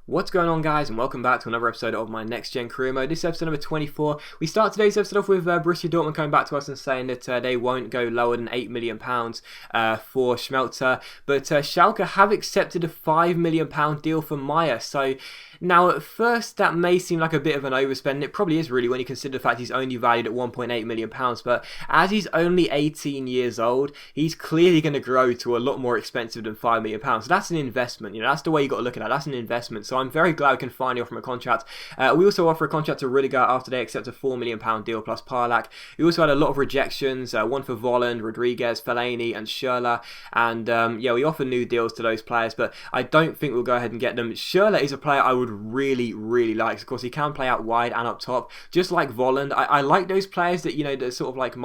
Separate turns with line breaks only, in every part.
What's going on, guys, and welcome back to another episode of my Next Gen Career Mode. This is episode number 24. We start today's episode off with Borussia Dortmund coming back to us and saying that they won't go lower than £8 million for Schmelzer, but Schalke have accepted a £5 million deal for Meyer. So now, at first, that may seem like a bit of an overspend. It probably is, really, when you consider the fact he's only valued at £1.8 million. But as he's only 18 years old, he's clearly going to grow to a lot more expensive than £5 million. So that's an investment. You know, that's the way you got to look at it. That's an investment. So I'm very glad we can finally offer him a contract. We also offer a contract to Rudiger after they accept a £4 million deal plus Parlak. We also had a lot of rejections. One for Volland, Rodriguez, Fellaini, and Schürrle. And yeah, we offer new deals to those players, but I don't think we'll go ahead and get them. Schürrle is a player I would really like. Of course, he can play out wide and up top, just like Volland. I like those players that, you know, they're sort of like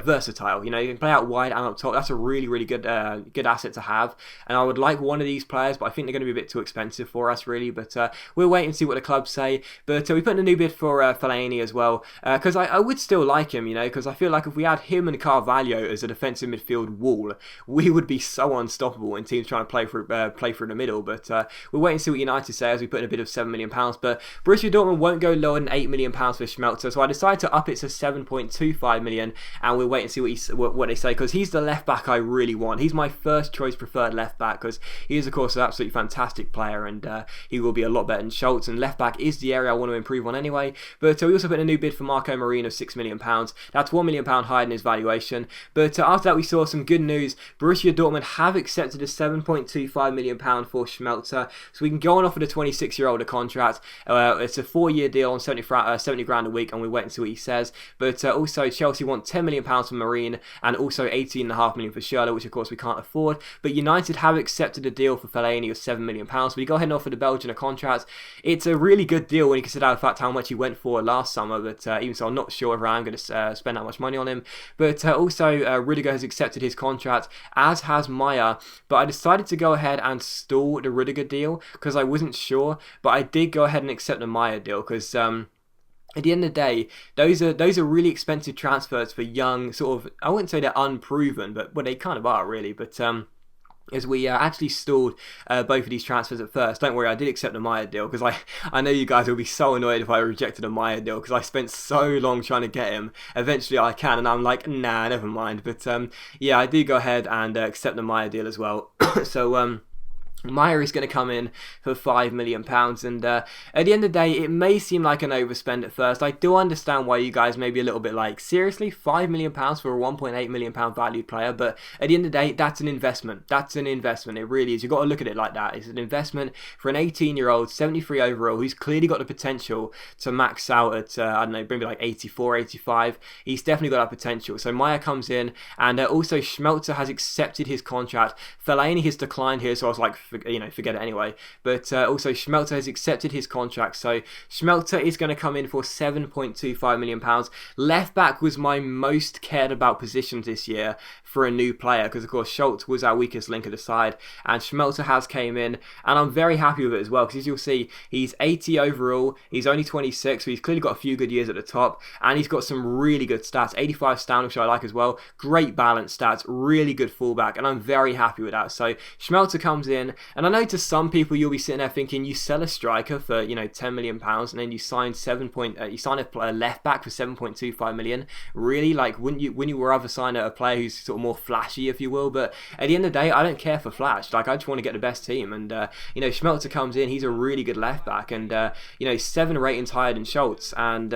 versatile. You know, you can play out wide and up top. That's a really good asset to have, and I would like one of these players, but I think they're going to be a bit too expensive for us, really. But we'll wait and see what the clubs say. But we put in a new bid for Fellaini as well, because I would still like him, you know, because I feel like if we had him and Carvalho as a defensive midfield wall, we would be so unstoppable in teams trying to play through the middle. But we'll wait and see what United say as we put in a bid of £7 million. But Borussia Dortmund won't go lower than £8 million for Schmelzer, so I decided to up it to £7.25 million, and we'll wait and see what they say, because he's the left back I really want. He's my first choice preferred left back, because he is, of course, an absolutely fantastic player, and he will be a lot better than Schultz, and left back is the area I want to improve on anyway. But we also put in a new bid for Marco Marin of £6 million. That's £1 million higher than his valuation. But after that, we saw some good news. Borussia Dortmund have accepted a £7.25 million for Schmelzer, so we can go on offer the 26-year-old a contract. It's a 4-year deal on 70 grand a week, and we wait and see what he says. But also, Chelsea want £10 million for Marine, and also £18.5 million for Schürrle, which of course we can't afford. But United have accepted a deal for Fellaini of £7 million. So we go ahead and offer the Belgian a contract. It's a really good deal when you consider the fact how much he went for last summer. But even so, I'm not sure if I'm going to spend that much money on him. But also, Rudiger has accepted his contract, as has Meyer. But I decided to go ahead and stall the Rudiger deal because I wasn't sure. But I did go ahead and accept the Meyer deal because at the end of the day, those are really expensive transfers for young, sort of, I wouldn't say they're unproven, but well, they kind of are, really. But as we actually stalled both of these transfers at first. Don't worry, I did accept the Meyer deal, because I know you guys will be so annoyed if I rejected a Meyer deal, because I spent so long trying to get him. Eventually I can, and I'm like, nah, never mind. But yeah, I do go ahead and accept the Meyer deal as well. So Meyer is going to come in for £5 million, and at the end of the day, it may seem like an overspend at first. I do understand why you guys may be a little bit like, seriously, £5 million for a £1.8 million valued player, but at the end of the day, that's an investment. That's an investment. It really is. You've got to look at it like that. It's an investment for an 18-year-old, 73 overall, who's clearly got the potential to max out at, I don't know, maybe like 84, 85. He's definitely got that potential. So Meyer comes in, and also Schmelzer has accepted his contract. Fellaini has declined here, so I was like, forget it anyway. But also Schmelzer has accepted his contract, so Schmelzer is going to come in for £7.25 million. Left back was my most cared about position this year for a new player, because of course Schultz was our weakest link of the side, and Schmelzer has came in, and I'm very happy with it as well, because as you'll see, he's 80 overall, he's only 26, so he's clearly got a few good years at the top, and he's got some really good stats. 85 stamina, which I like as well. Great balance stats, really good fullback, and I'm very happy with that. So Schmelzer comes in, and I know to some people you'll be sitting there thinking, you sell a striker for, you know, £10 million, and then you sign a left back for £7.25 million. Really, like, wouldn't you rather sign a player who's sort of more flashy, if you will? But at the end of the day, I don't care for flash. Like, I just want to get the best team, and you know, Schmelzer comes in, he's a really good left back, and you know, 7 ratings higher than Schultz, and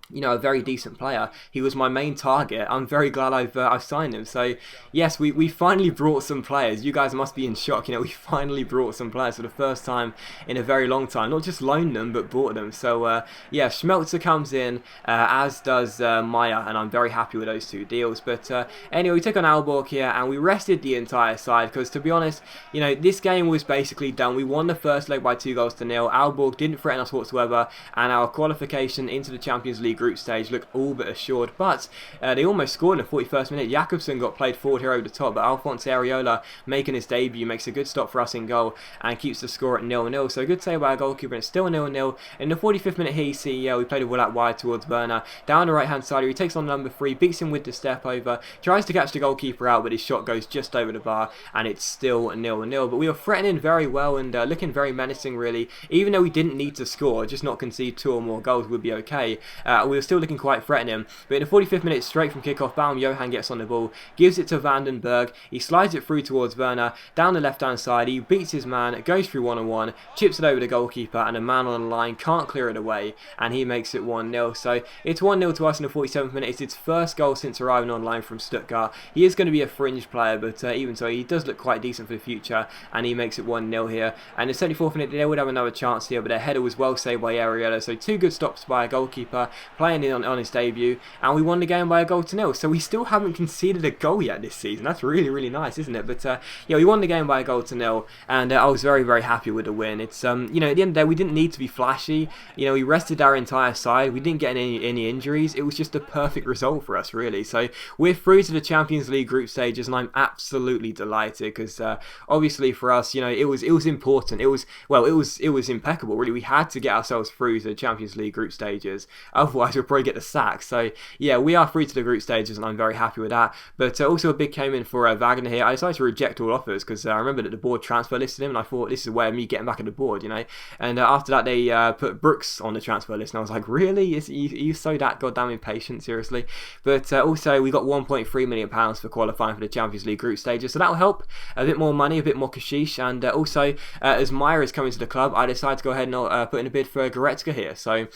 you know, a very decent player. He was my main target. I'm very glad I've signed him. So yes, we finally brought some players. You guys must be in shock. You know, we finally brought some players for the first time in a very long time. Not just loaned them, but bought them. So yeah, Schmelzer comes in, as does Meyer, and I'm very happy with those two deals. But anyway, we took on Aalborg here, and we rested the entire side, because to be honest, you know, this game was basically done. We won the first leg by 2-0. Aalborg didn't threaten us whatsoever, and our qualification into the Champions League League group stage look all but assured, but they almost scored in the 41st minute. Jakobsen got played forward here over the top, but Alphonse Areola, making his debut, makes a good stop for us in goal and keeps the score at 0-0. So a good save by our goalkeeper, and it's still 0-0. In the 45th minute here, you see we played a ball out wide towards Werner. Down the right hand side, he takes on number 3, beats him with the step over, tries to catch the goalkeeper out, but his shot goes just over the bar, and it's still 0-0. But we were threatening very well and looking very menacing, really. Even though we didn't need to score, just not concede 2 or more goals would be okay. We were still looking quite threatening. But in the 45th minute, straight from kickoff, Baum Johan gets on the ball, gives it to Vandenberg. He slides it through towards Werner, down the left hand side. He beats his man, goes through 1-on-1, chips it over the goalkeeper, and a man on the line can't clear it away, and he makes it 1-0. So it's 1-0 to us in the 47th minute. It's his first goal since arriving on loan from Stuttgart. He is going to be a fringe player, but even so, he does look quite decent for the future, and he makes it 1-0 here. And in the 74th minute, they would have another chance here, but their header was well saved by Areola. So 2 good stops by a goalkeeper playing in on his debut, and we won the game by a goal to 0. So we still haven't conceded a goal yet this season. That's really, really nice, isn't it? But yeah, we won the game by a goal to 0, and I was very, very happy with the win. It's you know, at the end of the day, we didn't need to be flashy. You know, we rested our entire side. We didn't get any injuries. It was just a perfect result for us, really. So we're through to the Champions League group stages, and I'm absolutely delighted because obviously for us, you know, it was important. It was impeccable, really. We had to get ourselves through to the Champions League group stages, otherwise we'll probably get the sack. So yeah, we are through to the group stages, and I'm very happy with that. But also a big came in for Wagner here. I decided to reject all offers because I remember that the board transfer listed him, and I thought this is a way of me getting back on the board, you know. And after that, they put Brooks on the transfer list, and I was like, really? Are you so that goddamn impatient, seriously? But also we got £1.3 million for qualifying for the Champions League group stages, so that'll help. A bit more money, a bit more cashish, and also as Meyer is coming to the club, I decided to go ahead and put in a bid for Goretzka here. So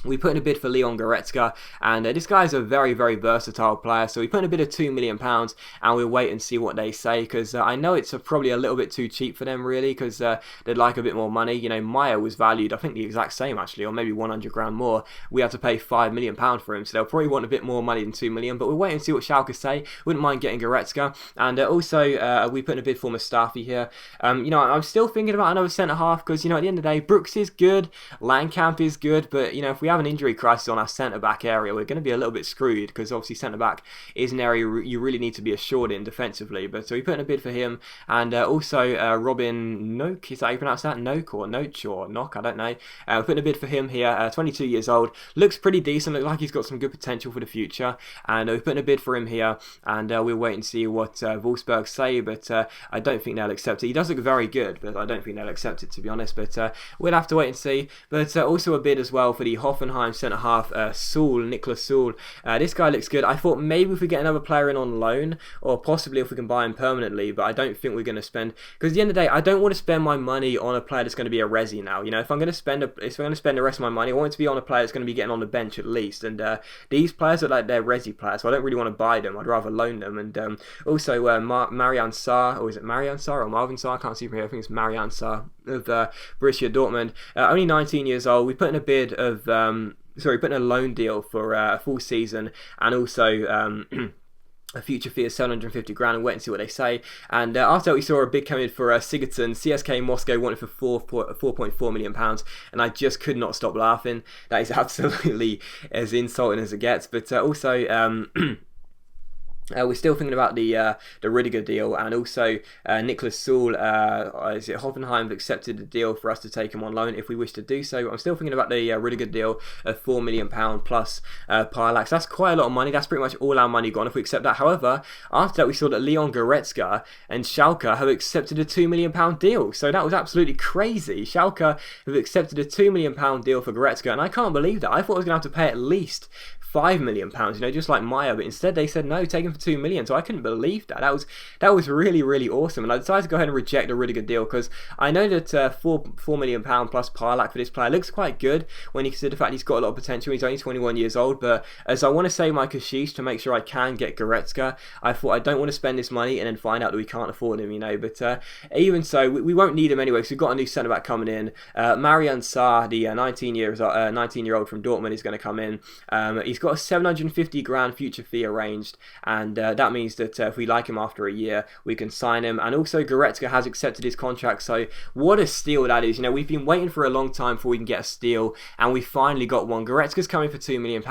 we put in a bid for Leon Goretzka, and this guy's a very, very versatile player, so we put in a bid of £2 million, and we'll wait and see what they say, because I know it's probably a little bit too cheap for them, really, because they'd like a bit more money. You know, Meyer was valued, I think, the exact same, actually, or maybe 100 grand more. We had to pay £5 million for him, so they'll probably want a bit more money than £2 million, but we'll wait and see what Schalke say. Wouldn't mind getting Goretzka, and also we put in a bid for Mustafi here. You know, I'm still thinking about another centre-half, because, you know, at the end of the day, Brooks is good, Langkamp is good, but, you know, if we have an injury crisis on our centre-back area, we're going to be a little bit screwed, because obviously centre-back is an area you really need to be assured in defensively. But so we put in a bid for him, and also Robin Noak, is that how you pronounce that? Noak or Noach or Knock, I don't know. We're putting a bid for him here, 22 years old, looks pretty decent, looks like he's got some good potential for the future, and we're putting a bid for him here, and we'll wait and see what Wolfsburg say, but I don't think they'll accept it. He does look very good, but I don't think they'll accept it, to be honest, but we'll have to wait and see. But also a bid as well for the Hoffenheim centre-half, Niklas Sewell. This guy looks good. I thought maybe if we get another player in on loan, or possibly if we can buy him permanently, but I don't think we're going to spend, because at the end of the day, I don't want to spend my money on a player that's going to be a resi now. You know, if I'm going to spend the rest of my money, I want it to be on a player that's going to be getting on the bench at least, and these players are like, they're resi players, so I don't really want to buy them. I'd rather loan them. And also Marian Sarr, or is it Marian Sarr or Marvin Sarr? I can't see from here. I think it's Marian Sarr of Borussia Dortmund. Only 19 years old. We put in a bid of put in a loan deal for a full season, and also a future fee of 750 grand, and wait and see what they say. And after that, we saw a big come in for Sigurdsson. CSK Moscow wanted for £4.4 million, and I just could not stop laughing. That is absolutely as insulting as it gets. But also we're still thinking about the Rudiger deal, and also Niklas Sewell. Is it Hoffenheim have accepted the deal for us to take him on loan if we wish to do so. I'm still thinking about the Rudiger deal of £4 million plus Parlax. That's quite a lot of money. That's pretty much all our money gone if we accept that. However, after that, we saw that Leon Goretzka and Schalke have accepted a £2 million deal. So that was absolutely crazy. Schalke have accepted a £2 million deal for Goretzka, and I can't believe that. I thought I was going to have to pay at least £5 million, you know, just like Meyer, but instead they said no, take him for £2 million. So I couldn't believe that. That was really, really awesome. And I decided to go ahead and reject a really good deal, because I know that £4 million plus Parlak for this player looks quite good when you consider the fact he's got a lot of potential. He's only 21 years old, but as I want to save my cashish to make sure I can get Goretzka, I thought I don't want to spend this money and then find out that we can't afford him, you know. But even so, we won't need him anyway, because we've got a new centre back coming in. Marian Sarr, the 19-year-old from Dortmund, is going to come in. He's got a 750 grand future fee arranged, and that means that if we like him after a year, we can sign him. And also Goretzka has accepted his contract, so what a steal that is. You know, we've been waiting for a long time before we can get a steal, and we finally got one. Goretzka's coming for £2 million.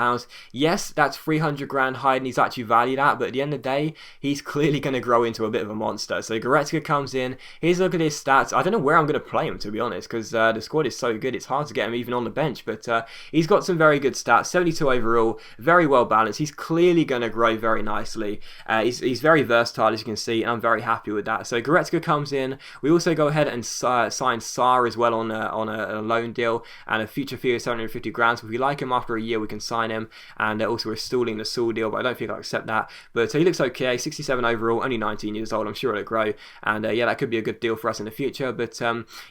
Yes, that's 300 grand higher than he's actually valued at, but at the end of the day, he's clearly going to grow into a bit of a monster. So Goretzka comes in. Here's a look at his stats. I don't know where I'm going to play him, to be honest, because the squad is so good, it's hard to get him even on the bench, but he's got some very good stats. 72 overall, very well balanced. He's clearly going to grow very nicely. He's very versatile, as you can see, and I'm very happy with that. So Goretzka comes in. We also go ahead and sign Sarr as well on a loan deal, and a future fee of 750 grand. So if we like him after a year, we can sign him. And also we're stalling the Saul deal, but I don't think I'll accept that. But he looks okay. 67 overall, only 19 years old. I'm sure it'll grow, and yeah, that could be a good deal for us in the future. But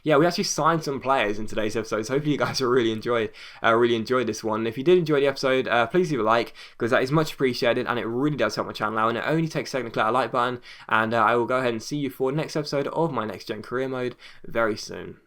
yeah, we actually signed some players in today's episode, so hopefully you guys will really enjoyed this one. And if you did enjoy the episode, please leave a like, because that is much appreciated, and it really does help my channel out, and it only takes a second to click that like button. And I will go ahead and see you for the next episode of my Next Gen Career Mode very soon.